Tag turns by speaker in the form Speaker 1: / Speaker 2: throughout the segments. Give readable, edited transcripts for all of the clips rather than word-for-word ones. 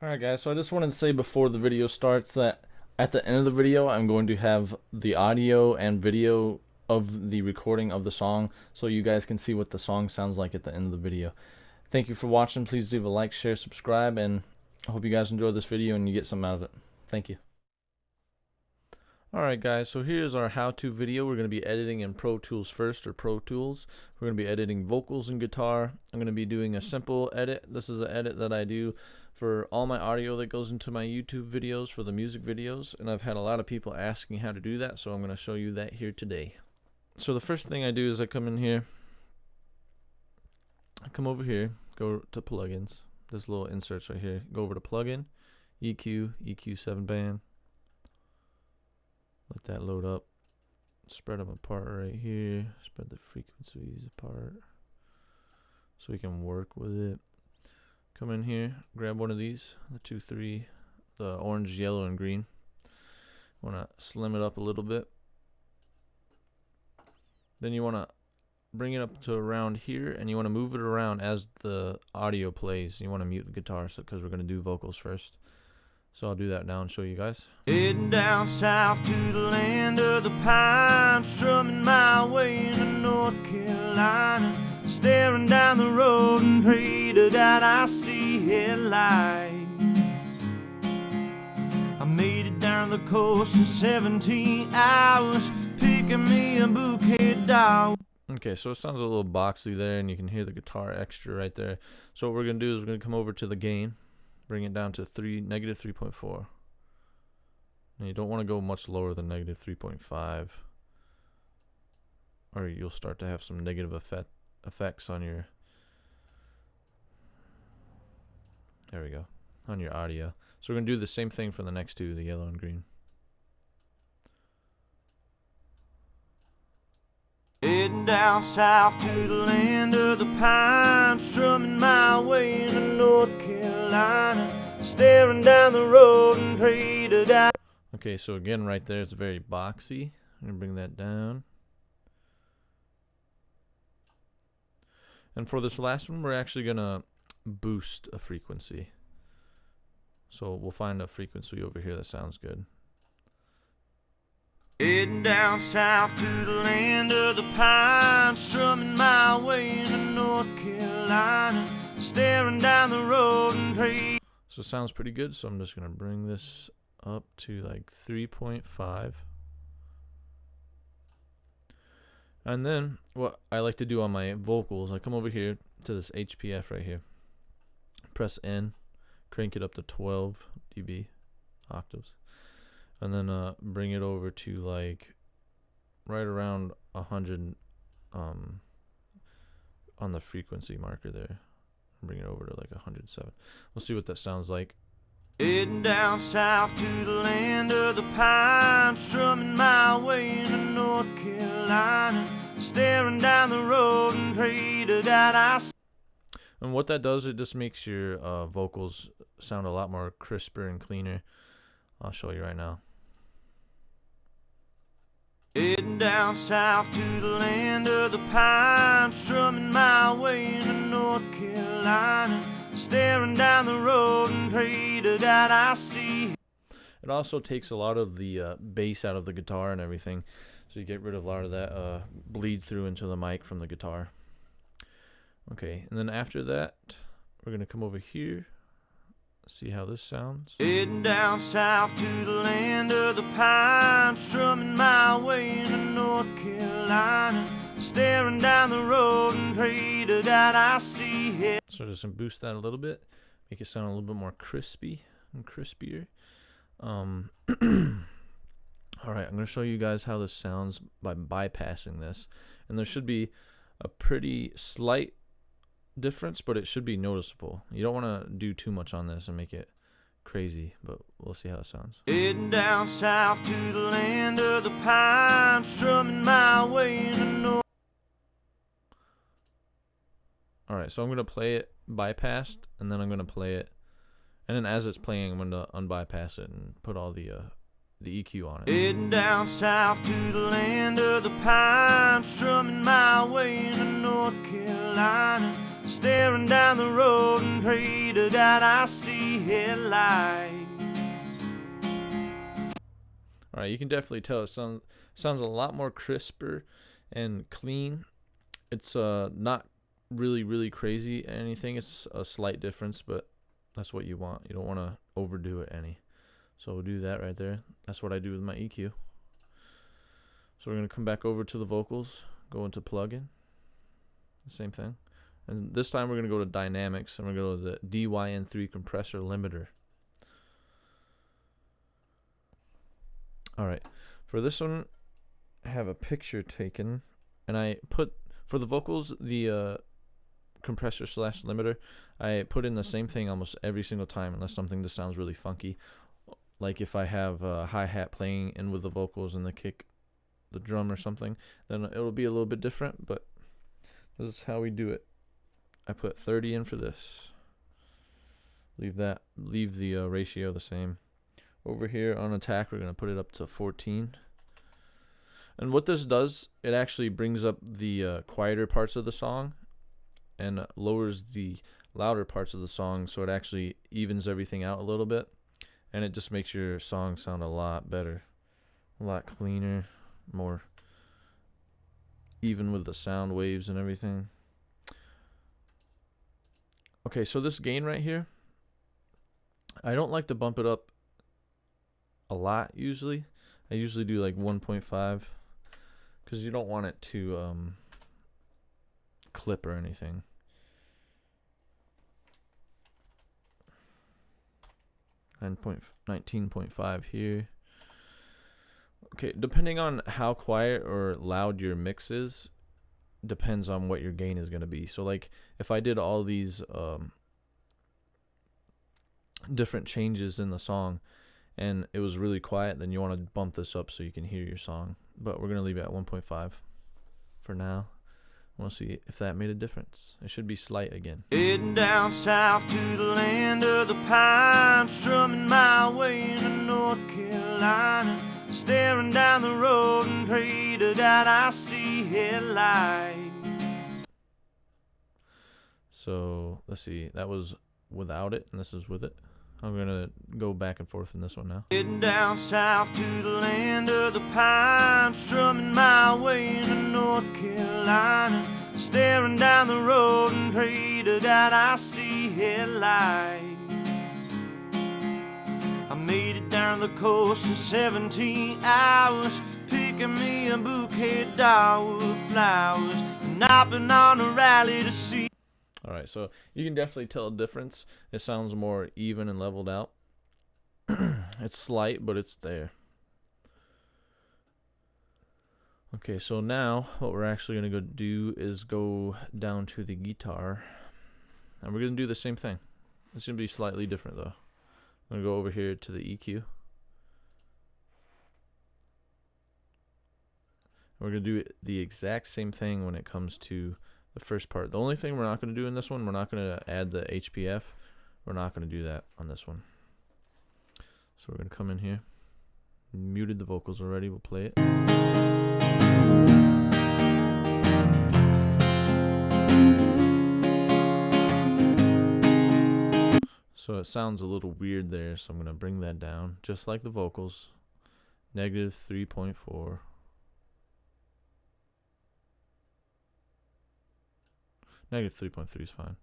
Speaker 1: Alright guys, so I just wanted to say before the video starts that at the end of the video I'm going to have the audio and video of the recording of the song so you guys can see what the song sounds like at the end of the video. Thank you for watching. Please leave a like, share, subscribe, and I hope you guys enjoy this video and you get something out of it. Thank you. Alright guys, so here's our how-to video. We're going to be editing in Pro Tools first, or Pro Tools. We're going to be editing vocals and guitar. I'm going to be doing a simple edit. This is an edit that I do for all my audio that goes into my YouTube videos for the music videos, and I've had a lot of people asking how to do that, so I'm going to show you that here today. So the first thing I do is I come in here, I come over here, go to plugins, this little inserts right here, go over to plugin, EQ 7 band. Let that load up. Spread them apart right here. Spread the frequencies apart so we can work with it. Come in here, grab one of these, the 2, 3, the orange, yellow, and green. Want to slim it up a little bit. Then you want to bring it up to around here, and you want to move it around as the audio plays. You want to mute the guitar because we're going to do vocals first. So I'll do that now and show you guys. Heading down south to the land of the pine, strumming my way into North Carolina, staring down the road and pray to God I see headlight. I made it down the coast in 17 hours, picking me a bouquet dog. Okay, so it sounds a little boxy there, and you can hear the guitar extra right there. So what we're going to do is we're going to come over to the gain. Bring it down to negative 3.4. And you don't want to go much lower than negative 3.5, or you'll start to have some negative effects on your, there we go, on your audio. So we're going to do the same thing for the next two, the yellow and green. Heading down south to the land of the pine, strumming my way into North Carolina, staring down the road and pray to God. Okay, so again right there it's very boxy. I'm going to bring that down. And for this last one we're actually going to boost a frequency. So we'll find a frequency over here that sounds good. Heading down south to the land of the pine, strumming my way into North Carolina, staring down the road and pray. So it sounds pretty good, so I'm just going to bring this up to like 3.5. And then what I like to do on my vocals, I come over here to this HPF right here, press N, crank it up to 12 dB octaves. And then bring it over to like right around 100 on the frequency marker there. Bring it over to like 107. We'll see what that sounds like. Heading down south to the land of the pine, strumming my way into North Carolina, staring down the road and pray to God I see. And what that does, it just makes your vocals sound a lot more crisper and cleaner. I'll show you right now. Heading down south to the land of the pine, strumming my way into North Carolina, staring down the road and pray to God I see. It also takes a lot of the bass out of the guitar and everything, so you get rid of a lot of that bleed through into the mic from the guitar. Okay, and then after that, we're going to come over here. See how this sounds. Heading down south to the land of the pine, strumming my way into North Carolina, staring down the road and pray to God I see it. So just gonna boost that a little bit, make it sound a little bit more crispy and crispier. All right, I'm gonna show you guys how this sounds by bypassing this, and there should be a pretty slight difference, but it should be noticeable. You don't want to do too much on this and make it crazy, but we'll see how it sounds. Heading down south to the land of the pine, strumming my way into North. Alright, so I'm going to play it bypassed, and then I'm going to play it, and then as it's playing I'm going to unbypass it and put all the EQ on it. Heading down south to the land of the pine, strumming my way into North Carolina, staring down the road and pray to God I see headlights.
Speaker 2: Alright, you can definitely tell it sounds a lot more crisper and clean. It's not really crazy anything. It's a slight difference, but that's what you want. You don't want to overdo it any. So we'll do that right there. That's what I do with my EQ. So we're going to come back over to the vocals, go into plugin, the same thing. And this time we're going to go to dynamics, and we're going to go to the DYN3 compressor limiter. Alright, for this one, I have a picture taken, and I put, for the vocals, the compressor slash limiter, I put in the same thing almost every single time, unless something just sounds really funky. Like if I have a hi-hat playing in with the vocals and the kick, the drum or something, then it'll be a little bit different, but this is how we do it. I put 30 in for this. Leave the ratio the same. Over here on attack, we're going to put it up to 14. And what this does, it actually brings up the quieter parts of the song and lowers the louder parts of the song, so it actually evens everything out a little bit, and it just makes your song sound a lot better, a lot cleaner, more even with the sound waves and everything. Okay, so this gain right here, I don't like to bump it up a lot usually. I usually do like 1.5 because you don't want it to clip or anything. And 19.5 here. Okay, depending on how quiet or loud your mix is, depends on what your gain is going to be. So like if I did all these different changes in the song and it was really quiet, then you want to bump this up so you can hear your song. But we're going to leave it at 1.5 for now. We'll see if that made a difference. It should be slight again.
Speaker 1: Heading down south to the land of the pines, strumming my way into North Carolina, staring down the road and pray to God I see headlights.
Speaker 2: So let's see, that was without it, and this is with it. I'm gonna go back and forth in this one now.
Speaker 1: Heading down south to the land of the pines, strumming my way into North Carolina, staring down the road and pray to God I see headlights. I made it down the coast in 17 hours, picking me a bouquet of dogwood flowers, and hopping on a rally to see.
Speaker 2: Alright, so you can definitely tell a difference. It sounds more even and leveled out. It's slight, but it's there. Okay, so now what we're actually going to go do is go down to the guitar. And we're going to do the same thing. It's going to be slightly different though. I'm going to go over here to the EQ. We're going to do the exact same thing when it comes to the first part. The only thing we're not going to do in this one, we're not going to add the HPF. We're not going to do that on this one. So we're going to come in here. Muted the vocals already. We'll play it. So it sounds a little weird there, so I'm going to bring that down, just like the vocals. Negative 3.4. Negative 3.3 is fine.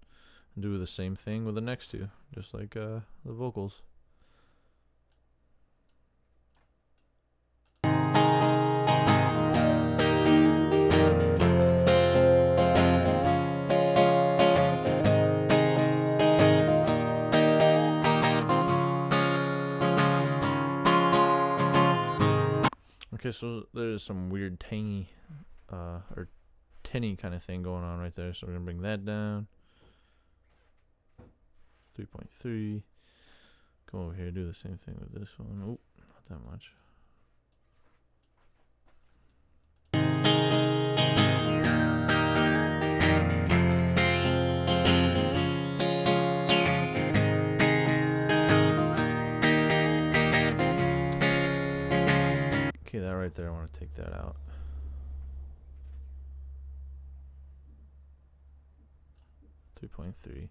Speaker 2: And do the same thing with the next two, just like the vocals. Okay, so there's some weird tangy or tinny kind of thing going on right there, so we're gonna bring that down. 3.3. Come over here, do the same thing with this one. Oh, not that much. Okay, that right there, I want to take that out. 3.3.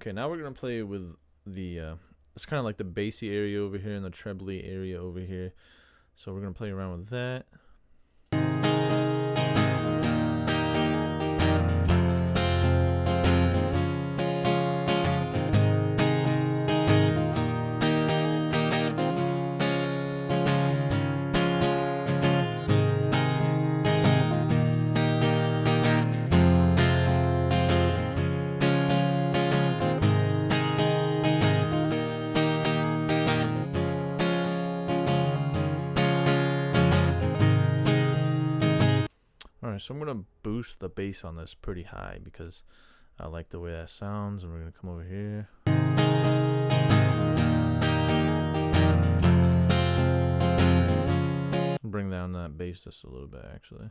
Speaker 2: Okay, now we're gonna play with the it's kind of like the bassy area over here and the trebly area over here. So we're gonna play around with that. Alright, so I'm going to boost the bass on this pretty high because I like the way that sounds, and we're going to come over here. Bring down that bass just a little bit, actually.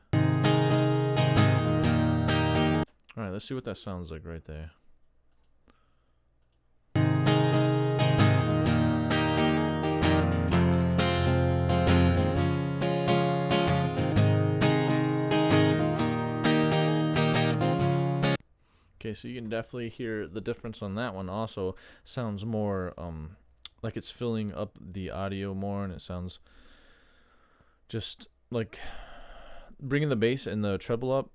Speaker 2: Alright, let's see what that sounds like right there. Okay, so you can definitely hear the difference on that one. Also sounds more like it's filling up the audio more, and it sounds just like bringing the bass and the treble up,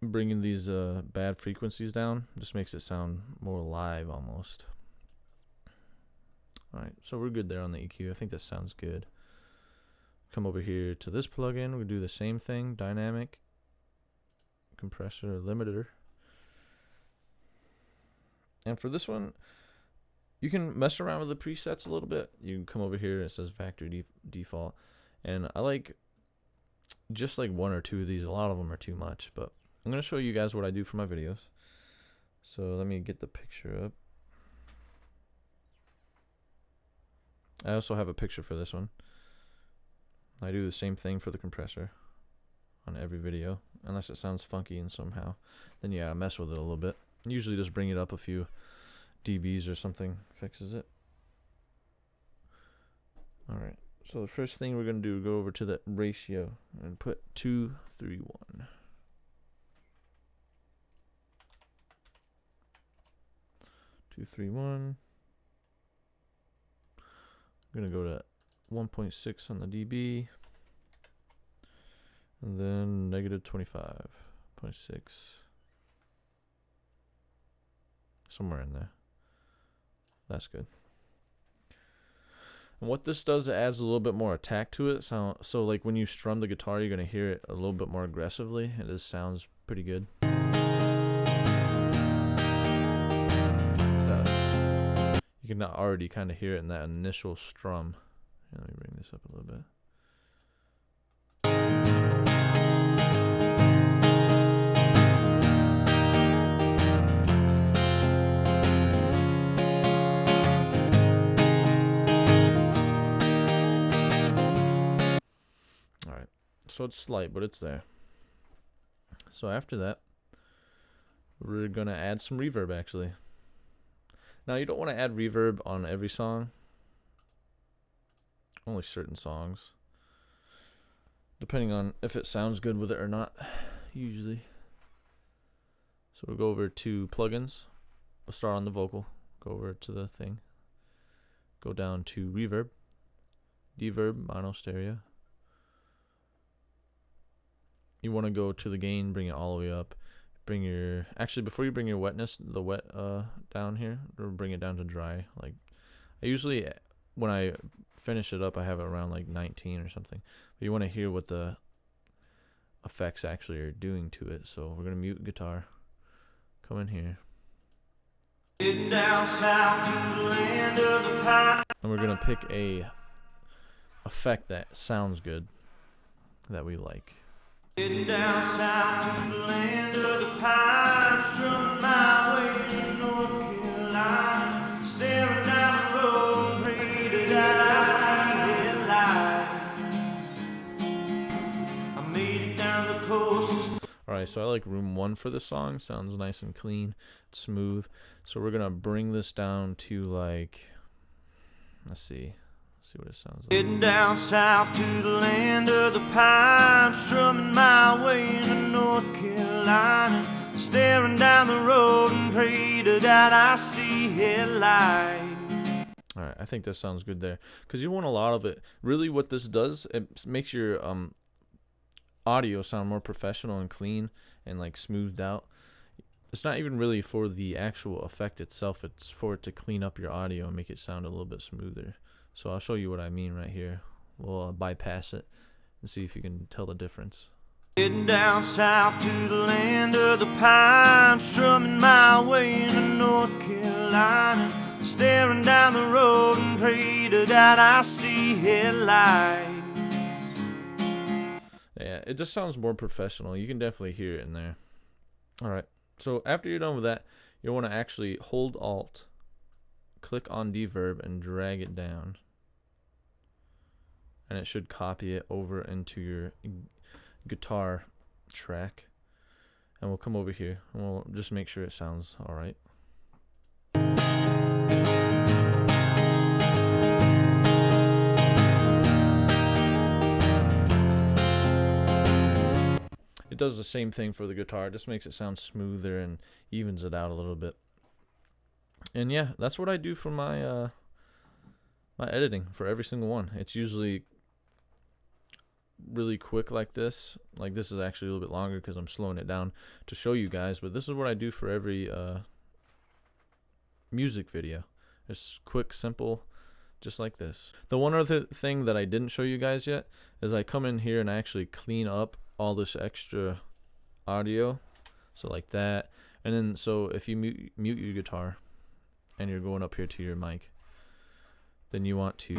Speaker 2: bringing these bad frequencies down, just makes it sound more live almost. Alright, so we're good there on the EQ. I think that sounds good. Come over here to this plugin. We do the same thing, dynamic compressor limiter. And for this one, you can mess around with the presets a little bit. You can come over here, it says factory default. And I like just like one or two of these. A lot of them are too much, but I'm going to show you guys what I do for my videos. So let me get the picture up. I also have a picture for this one. I do the same thing for the compressor on every video, unless it sounds funky and somehow. Then you gotta mess with it a little bit. Usually just bring it up a few dBs or something fixes it. Alright, so the first thing we're going to do is go over to the ratio and put 2, 3, 1. I'm going to go to 1.6 on the dB, and then negative 25.6. Somewhere in there. That's good. And what this does, it adds a little bit more attack to it. So like when you strum the guitar, you're going to hear it a little bit more aggressively. It just sounds pretty good. You can already kind of hear it in that initial strum. Here, let me bring this up a little bit. Alright, so it's slight, but it's there. So after that, we're going to add some reverb actually. Now you don't want to add reverb on every song. Only certain songs. Depending on if it sounds good with it or not, usually. So we'll go over to plugins. We'll start on the vocal. Go over to the thing. Go down to reverb. Deverb, mono stereo. You want to go to the gain, bring it all the way up. Bring your, actually before you bring your wetness, the wet down here, or bring it down to dry. Like I usually, when I finish it up, I have it around like 19 or something. But you want to hear what the effects actually are doing to it. So we're gonna mute guitar. Come in here.
Speaker 1: Down south to the land of the pine.
Speaker 2: And we're gonna pick a effect that sounds good, that we like.
Speaker 1: Down south to the land of the pine, strumming my way to North Carolina, staring down the road and pray to God I see it light. I made it down the coast.
Speaker 2: Alright, so I like room 1 for this song. Sounds nice and clean, smooth. So we're gonna bring this down to like, let's see what it sounds like.
Speaker 1: Heading down south to the land of the pine, strumming my way into North Carolina, staring down the road and pray to God I see headlights.
Speaker 2: Alright, I think that sounds good there. Because you want a lot of it. Really what this does, it makes your audio sound more professional and clean and like smoothed out. It's not even really for the actual effect itself. It's for it to clean up your audio and make it sound a little bit smoother. So I'll show you what I mean right here. We'll bypass it and see if you can tell the difference.
Speaker 1: Heading down south to the land of the pines, strumming my way into North Carolina, staring down the road and pray to God I see headlights.
Speaker 2: Yeah, it just sounds more professional. You can definitely hear it in there. Alright, so after you're done with that, you'll want to actually hold Alt, click on Reverb, and drag it down. And it should copy it over into your guitar track. And we'll come over here and we'll just make sure it sounds alright. It does the same thing for the guitar. It just makes it sound smoother and evens it out a little bit. And yeah, that's what I do for my my editing for every single one. It's usually really quick like this. Like this is actually a little bit longer because I'm slowing it down to show you guys. But this is what I do for every music video. It's quick, simple, just like this. The one other thing that I didn't show you guys yet is I come in here and I actually clean up all this extra audio, so like that. And then so if you mute your guitar and you're going up here to your mic, then you want to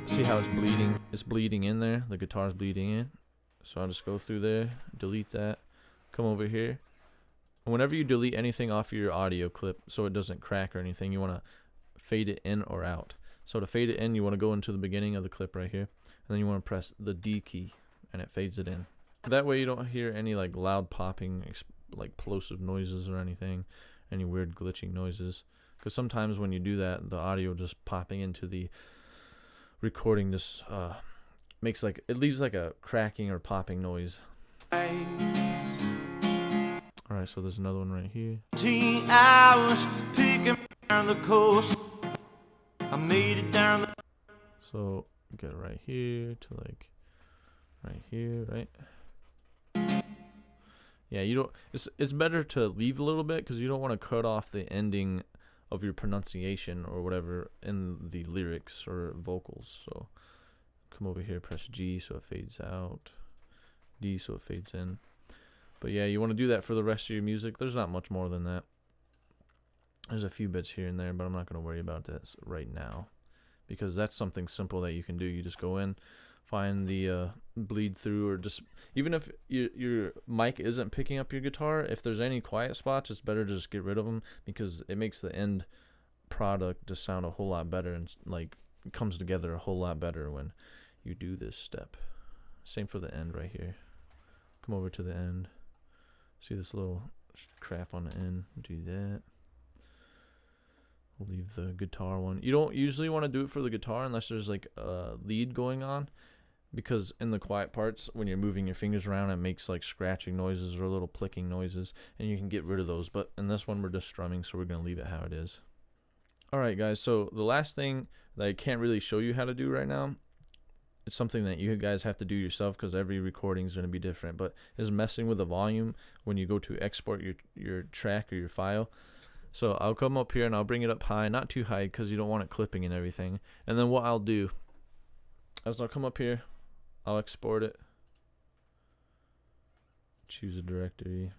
Speaker 2: see how it's bleeding in there. The guitar's bleeding in, so I'll just go through there, delete that, come over here, and whenever you delete anything off your audio clip so it doesn't crack or anything, you want to fade it in or out. So to fade it in, you want to go into the beginning of the clip right here, and then you want to press the D key and it fades it in. That way you don't hear any like loud popping, like plosive noises or anything, any weird glitching noises. Because sometimes when you do that, the audio just popping into the recording just makes like, it leaves like a cracking or popping noise. Alright, so there's another one right here.
Speaker 1: 18 hours picking down the coast. I made it down the...
Speaker 2: So get right here to like right here, right? Yeah, you don't. It's better to leave a little bit because you don't want to cut off the ending of your pronunciation or whatever in the lyrics or vocals. So come over here, press G so it fades out, D so it fades in. But yeah, you want to do that for the rest of your music. There's not much more than that. There's a few bits here and there, but I'm not going to worry about this right now because that's something simple that you can do. You just go in, find the bleed through, or just even if your mic isn't picking up your guitar, if there's any quiet spots, it's better to just get rid of them because it makes the end product just sound a whole lot better and like it comes together a whole lot better when you do this step. Same for the end right here. Come over to the end. See this little crap on the end? Do that. We'll leave the guitar one. You don't usually want to do it for the guitar unless there's like a lead going on, because in the quiet parts when you're moving your fingers around it makes like scratching noises or little plicking noises, and you can get rid of those. But in this one we're just strumming, so we're going to leave it how it is. Alright guys, so the last thing that I can't really show you how to do right now, it's something that you guys have to do yourself because every recording is going to be different, but is messing with the volume when you go to export your track or your file. So I'll come up here and I'll bring it up high, not too high because you don't want it clipping and everything. And then what I'll do is I'll come up here, I'll export it, choose a directory,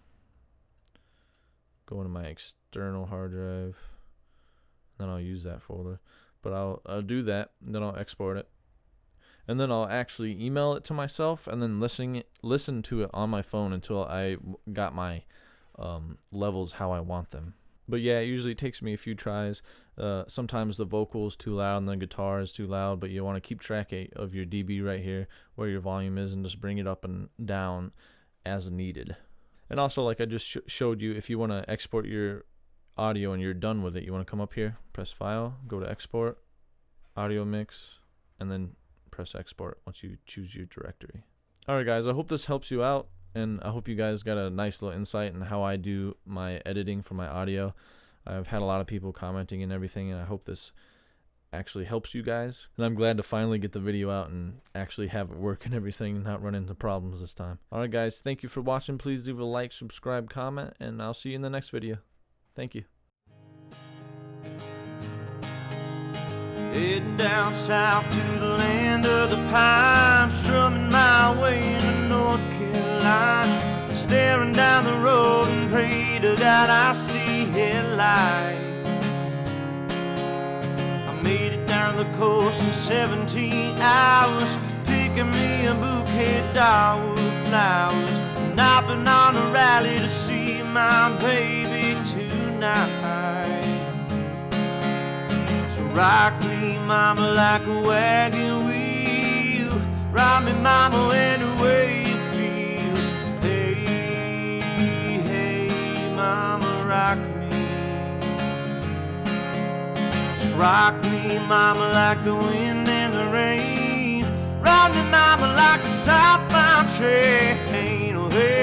Speaker 2: go into my external hard drive, then I'll use that folder. But I'll do that, and then I'll export it. And then I'll actually email it to myself and then listen to it on my phone until I got my levels how I want them. But yeah, it usually takes me a few tries. Sometimes the vocal is too loud and the guitar is too loud, but you want to keep track of your dB right here where your volume is and just bring it up and down as needed. And also, like I just showed you, if you want to export your audio and you're done with it, you want to come up here, press File, go to Export, Audio Mix, and then press Export once you choose your directory. Alright guys, I hope this helps you out. and I hope you guys got a nice little insight in how I do my editing for my audio. I've had a lot of people commenting and everything, and I hope this actually helps you guys. And I'm glad to finally get the video out and actually have it work and everything and not run into problems this time. Alright guys, thank you for watching. Please leave a like, subscribe, comment, and I'll see you in the next video. Thank you.
Speaker 1: Heading down south to the land of the pines, strumming my way into North Carolina, staring down the road and pray to God I see headlights. I made it down the coast in 17 hours, picking me a bouquet of dogwood flowers, stopping on a rally to see my baby tonight. Rock me, mama, like a wagon wheel. Ride me, mama, any way you feel. Hey, hey, mama, rock me. Just rock me, mama, like the wind and the rain. Ride me, mama, like a southbound train. Oh, hey.